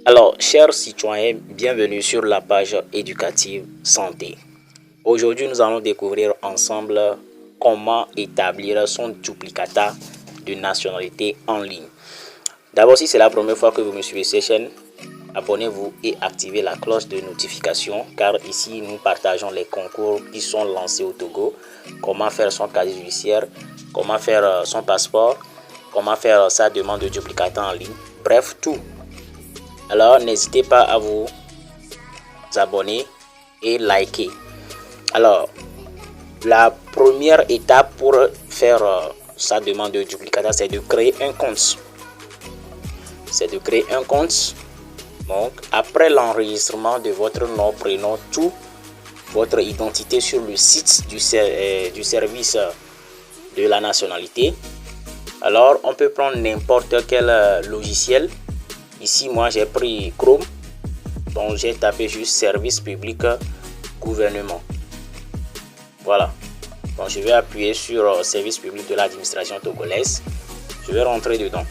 Alors, chers citoyens, bienvenue sur la page éducative santé. Aujourd'hui, nous allons découvrir ensemble comment établir son duplicata de nationalité en ligne. D'abord, si c'est la première fois que vous me suivez sur cette chaîne, abonnez-vous et activez la cloche de notification car ici, nous partageons les concours qui sont lancés au Togo, comment faire son casier judiciaire, comment faire son passeport, comment faire sa demande de duplicata en ligne, bref, tout. Alors, n'hésitez pas à vous abonner et liker. Alors, la première étape pour faire sa demande de duplicata, c'est de créer un compte. Donc, après l'enregistrement de votre nom, prénom, tout, votre identité sur le site du service de la nationalité. Alors, on peut prendre n'importe quel logiciel. Ici, moi, j'ai pris Chrome. Donc, j'ai tapé juste service public gouvernement. Voilà. Donc, je vais appuyer sur service public de l'administration togolaise. Je vais rentrer dedans.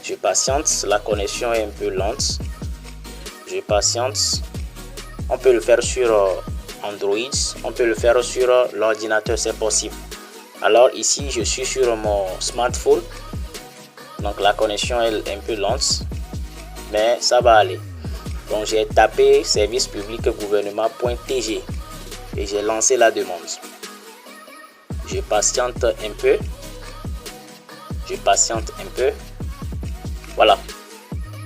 Je patiente. La connexion est un peu lente. Je patiente. On peut le faire sur Android. On peut le faire sur l'ordinateur, c'est possible. Alors, ici, je suis sur mon smartphone. Donc, la connexion est un peu lente. Mais ça va aller. Donc j'ai tapé service public gouvernement.tg et j'ai lancé la demande. Je patiente un peu. Voilà.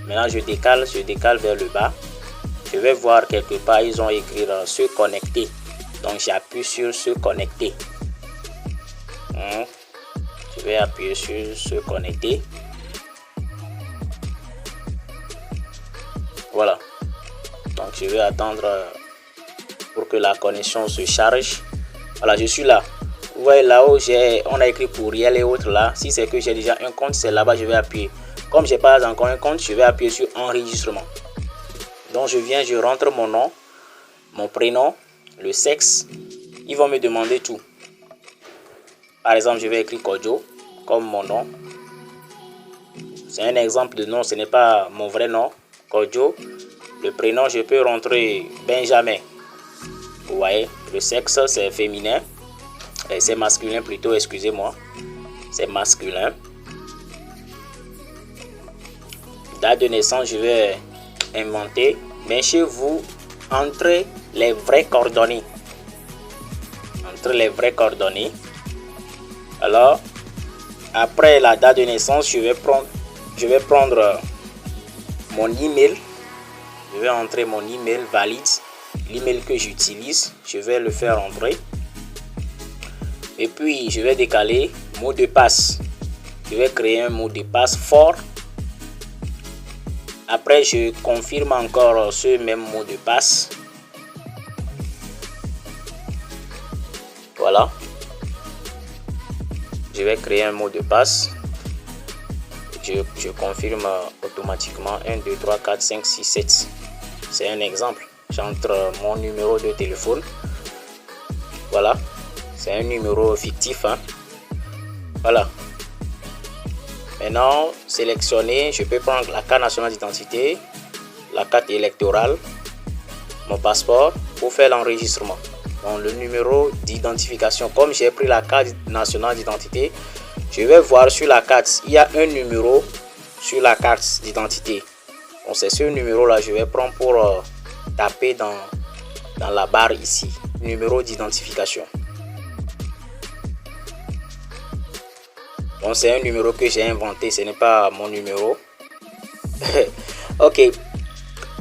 Maintenant je décale vers le bas. Je vais voir quelque part, ils ont écrit se connecter. Donc j'appuie sur se connecter. Je vais appuyer sur se connecter. Voilà. Donc je vais attendre pour que la connexion se charge. Voilà, je suis là. Vous voyez là-haut, on a écrit courriel et autres là. Si c'est que j'ai déjà un compte, c'est là-bas je vais appuyer. Comme j'ai pas encore un compte, je vais appuyer sur enregistrement. Donc je rentre mon nom, mon prénom, le sexe. Ils vont me demander tout. Par exemple, je vais écrire Kodjo comme mon nom. C'est un exemple de nom, ce n'est pas mon vrai nom. Kodjo. Le prénom, je peux rentrer Benjamin. Vous voyez, le sexe, c'est féminin. C'est masculin plutôt, excusez-moi. C'est masculin. Date de naissance, je vais inventer. Mais chez vous, entrez les vraies coordonnées. Alors, après la date de naissance, je vais prendre mon email. Je vais entrer mon email valide, l'email que j'utilise, je vais le faire entrer. Et puis, je vais décaler mot de passe. Je vais créer un mot de passe fort. Après, je confirme encore ce même mot de passe. Voilà. Je vais créer un mot de passe. Je confirme automatiquement 1, 2, 3, 4, 5, 6, 7. C'est un exemple. J'entre mon numéro de téléphone. Voilà. C'est un numéro fictif. Voilà. Maintenant, sélectionner. Je peux prendre la carte nationale d'identité, la carte électorale, mon passeport pour faire l'enregistrement. Donc, le numéro d'identification. Comme j'ai pris la carte nationale d'identité, je vais voir sur la carte. Il y a un numéro sur la carte d'identité. Donc c'est ce numéro là je vais prendre pour taper dans la barre ici, numéro d'identification. Donc c'est un numéro que j'ai inventé, ce n'est pas mon numéro. Ok,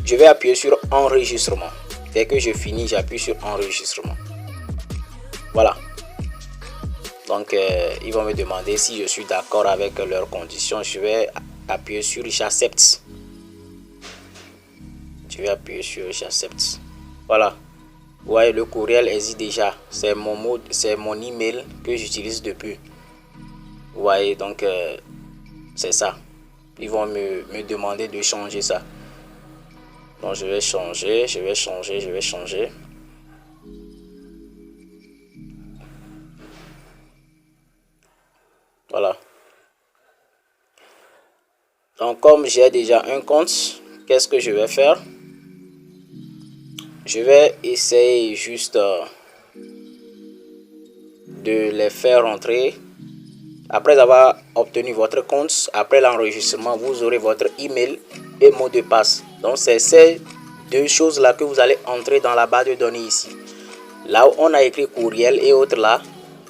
je vais appuyer sur enregistrement. Dès que je finis, j'appuie sur enregistrement. Voilà. Donc ils vont me demander si je suis d'accord avec leurs conditions. Je vais appuyer sur j'accepte. Je vais appuyer sur j'accepte. Voilà. Vous voyez, le courriel existe déjà. C'est mon email que j'utilise depuis. Vous voyez, donc c'est ça. Ils vont me demander de changer ça. Donc je vais changer. Voilà. Donc comme j'ai déjà un compte, qu'est-ce que je vais faire? Je vais essayer juste de les faire entrer. Après avoir obtenu votre compte, après l'enregistrement, vous aurez votre email et mot de passe. Donc c'est ces deux choses là que vous allez entrer dans la base de données ici. Là où on a écrit courriel et autres là,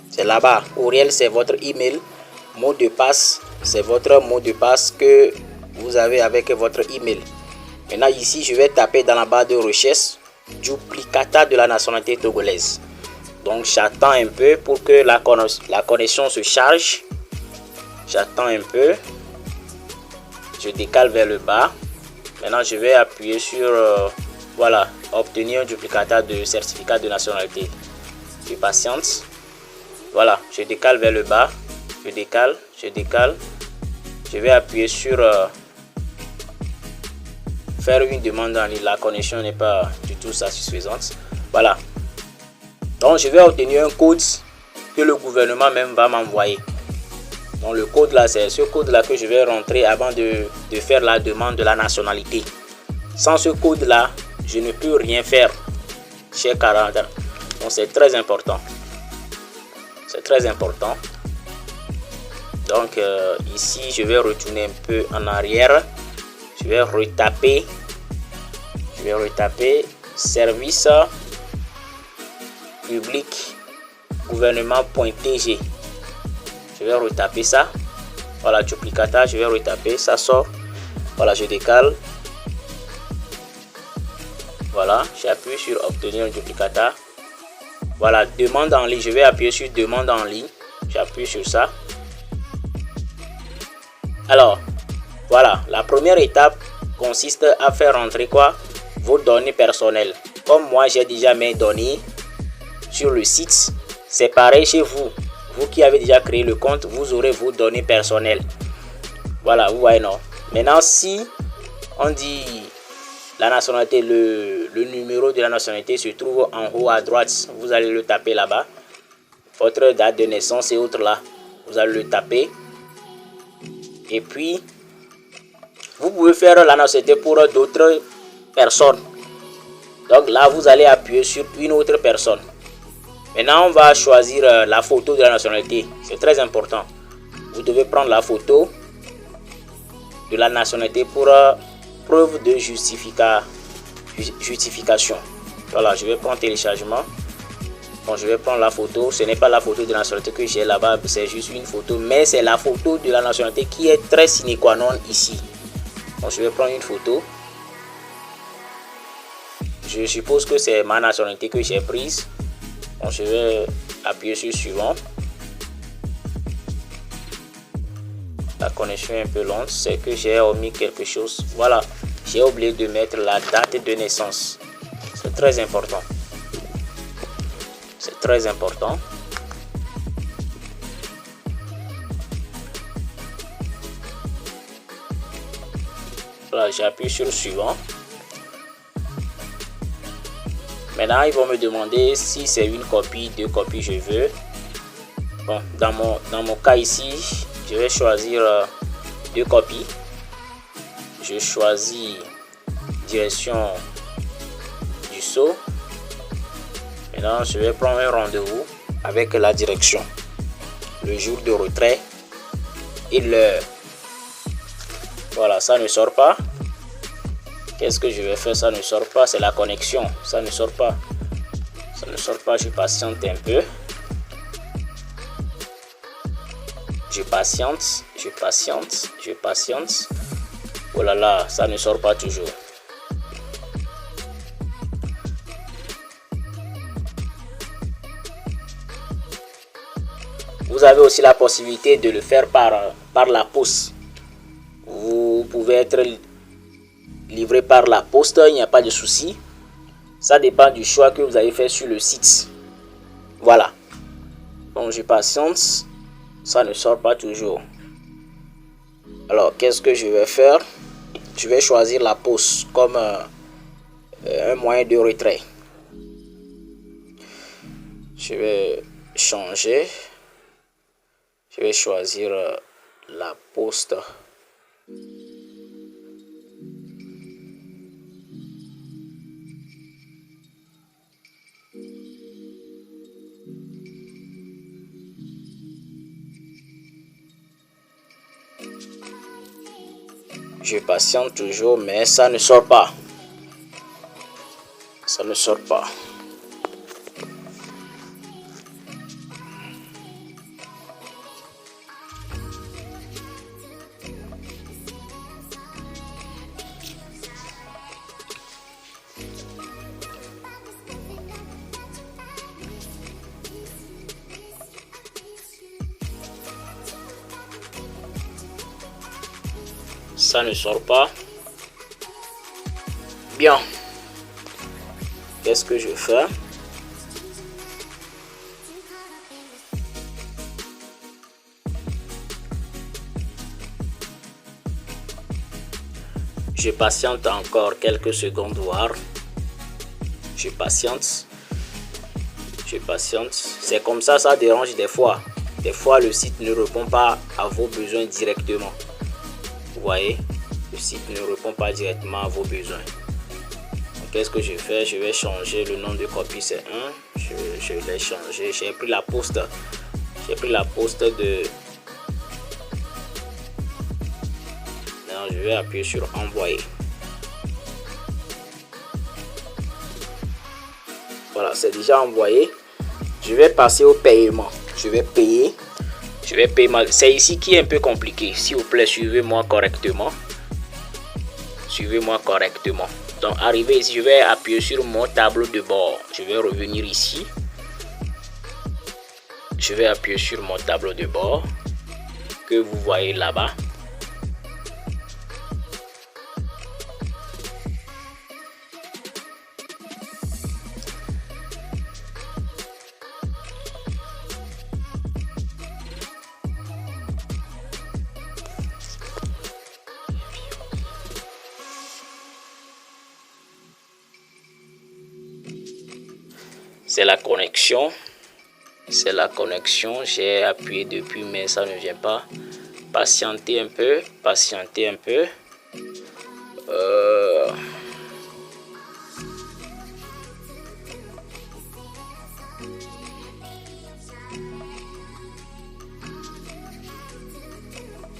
c'est là-bas. Courriel, c'est votre email. Mot de passe, c'est votre mot de passe que vous avez avec votre email. Maintenant ici, je vais taper dans la barre de recherche duplicata de la nationalité togolaise. Donc j'attends un peu pour que la connexion se charge. J'attends un peu. Je décale vers le bas. Maintenant je vais appuyer sur voilà, obtenir un duplicata de certificat de nationalité. Je patiente. Voilà, je décale vers le bas. Je décale. Je vais appuyer sur faire une demande en ligne. La connexion n'est pas du tout satisfaisante. Voilà. Donc je vais obtenir un code que le gouvernement même va m'envoyer. Donc le code là, c'est ce code là que je vais rentrer avant de faire la demande de la nationalité. Sans ce code là, je ne peux rien faire, cher Canada. Donc c'est très important. C'est très important. Donc ici, je vais retourner un peu en arrière. Je vais retaper. Service public gouvernement.tg. Je vais retaper ça. Voilà, duplicata, je vais retaper, ça sort. Voilà, je décale. Voilà, j'appuie sur obtenir un duplicata. Voilà, demande en ligne. Je vais appuyer sur demande en ligne. J'appuie sur ça. Alors, voilà, la première étape consiste à faire rentrer quoi? Vos données personnelles. Comme moi, j'ai déjà mes données sur le site. C'est pareil chez vous. Vous qui avez déjà créé le compte, vous aurez vos données personnelles. Voilà, vous voyez, non? Maintenant, si on dit la nationalité, le numéro de la nationalité se trouve en haut à droite, vous allez le taper là-bas. Votre date de naissance et autres là, vous allez le taper. Et puis, vous pouvez faire la nationalité pour d'autres personnes. Donc là, vous allez appuyer sur une autre personne. Maintenant, on va choisir la photo de la nationalité. C'est très important. Vous devez prendre la photo de la nationalité pour preuve de justification. Voilà, je vais prendre téléchargement. Bon, je vais prendre la photo. Ce n'est pas la photo de la nationalité que j'ai là-bas, c'est juste une photo. Mais c'est la photo de la nationalité qui est très sine qua non ici. Bon, je vais prendre une photo. Je suppose que c'est ma nationalité que j'ai prise. Bon, je vais appuyer sur suivant. La connexion est un peu lente, c'est que j'ai omis quelque chose. Voilà, j'ai oublié de mettre la date de naissance. C'est très important. C'est très important. Voilà, j'appuie sur suivant. Maintenant, ils vont me demander si c'est une copie, deux copies je veux. Bon, dans mon cas ici, je vais choisir deux copies. Je choisis direction du sceau. Maintenant, je vais prendre un rendez-vous avec la direction. Le jour de retrait et l'heure. Voilà, ça ne sort pas. Qu'est-ce que je vais faire? Ça ne sort pas, c'est la connexion. Ça ne sort pas. Ça ne sort pas, je patiente un peu. Je patiente. Oh là là, ça ne sort pas toujours. Vous avez aussi la possibilité de le faire par la poste. Vous pouvez être livré par la poste, il n'y a pas de souci. Ça dépend du choix que vous avez fait sur le site. Voilà. Donc je patiente. Ça ne sort pas toujours. Alors qu'est-ce que je vais faire? Je vais choisir la poste comme un moyen de retrait. Je vais changer. Je vais choisir la poste. Je patiente toujours, mais ça ne sort pas. Ça ne sort pas. Ça ne sort pas. Bien. Qu'est-ce que je fais? Je patiente encore quelques secondes voir. Je patiente. Je patiente. C'est comme ça, ça dérange des fois. Des fois, le site ne répond pas à vos besoins directement. Vous voyez, le site ne répond pas directement à vos besoins. Qu'est-ce que je fais? Je vais changer le nom de copie, c'est 1. Je l'ai changé. J'ai pris la poste. J'ai pris la poste de... Maintenant, je vais appuyer sur envoyer. Voilà, c'est déjà envoyé. Je vais passer au paiement. Je vais payer. C'est ici qui est un peu compliqué. S'il vous plaît, suivez-moi correctement. Suivez-moi correctement. Donc, arrivé ici, je vais appuyer sur mon tableau de bord. Je vais revenir ici. Je vais appuyer sur mon tableau de bord que vous voyez là-bas. C'est la connexion. C'est la connexion. J'ai appuyé depuis, mais ça ne vient pas. Patientez un peu. Patientez un peu.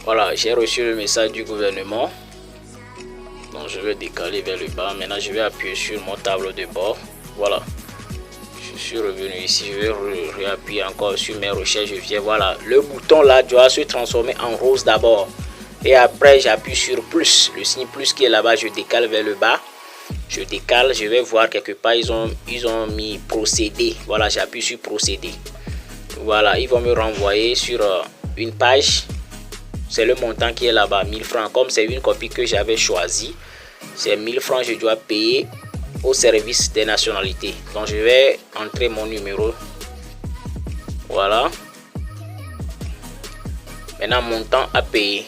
Voilà, j'ai reçu le message du gouvernement. Donc, je vais décaler vers le bas. Maintenant, je vais appuyer sur mon tableau de bord. Voilà. Je suis revenu ici, je vais réappuyer encore sur mes recherches. Je viens, voilà, le bouton là doit se transformer en rose d'abord et après j'appuie sur plus, le signe plus qui est là-bas. Je décale vers le bas, je décale, je vais voir quelque part ils ont mis procéder. Voilà, j'appuie sur procéder. Voilà, ils vont me renvoyer sur une page. C'est le montant qui est là-bas, 1000 francs. Comme c'est une copie que j'avais choisie, c'est 1000 francs. Je dois payer au service des nationalités. Donc je vais entrer mon numéro. Voilà. Maintenant, montant à payer.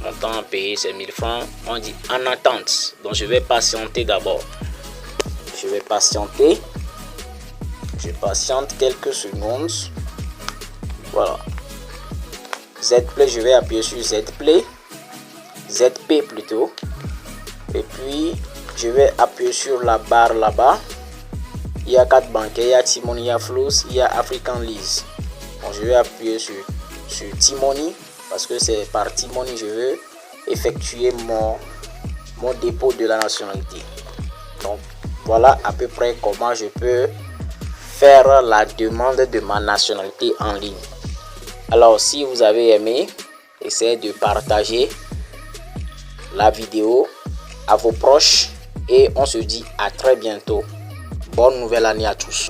Montant à payer, c'est 1000 francs. On dit en attente. Donc je vais patienter d'abord. Je vais patienter. Je patiente quelques secondes. Voilà. Zplay, je vais appuyer sur Zplay. ZP plutôt. Et puis je vais appuyer sur la barre là-bas. Il y a 4 banquiers, il y a T-Money, il y a Flows, il y a African Lease. Bon, je vais appuyer sur T-Money parce que c'est par T-Money je veux effectuer mon dépôt de la nationalité. Donc voilà à peu près comment je peux faire la demande de ma nationalité en ligne. Alors si vous avez aimé, essayez de partager la vidéo à vos proches et on se dit à très bientôt. Bonne nouvelle année à tous.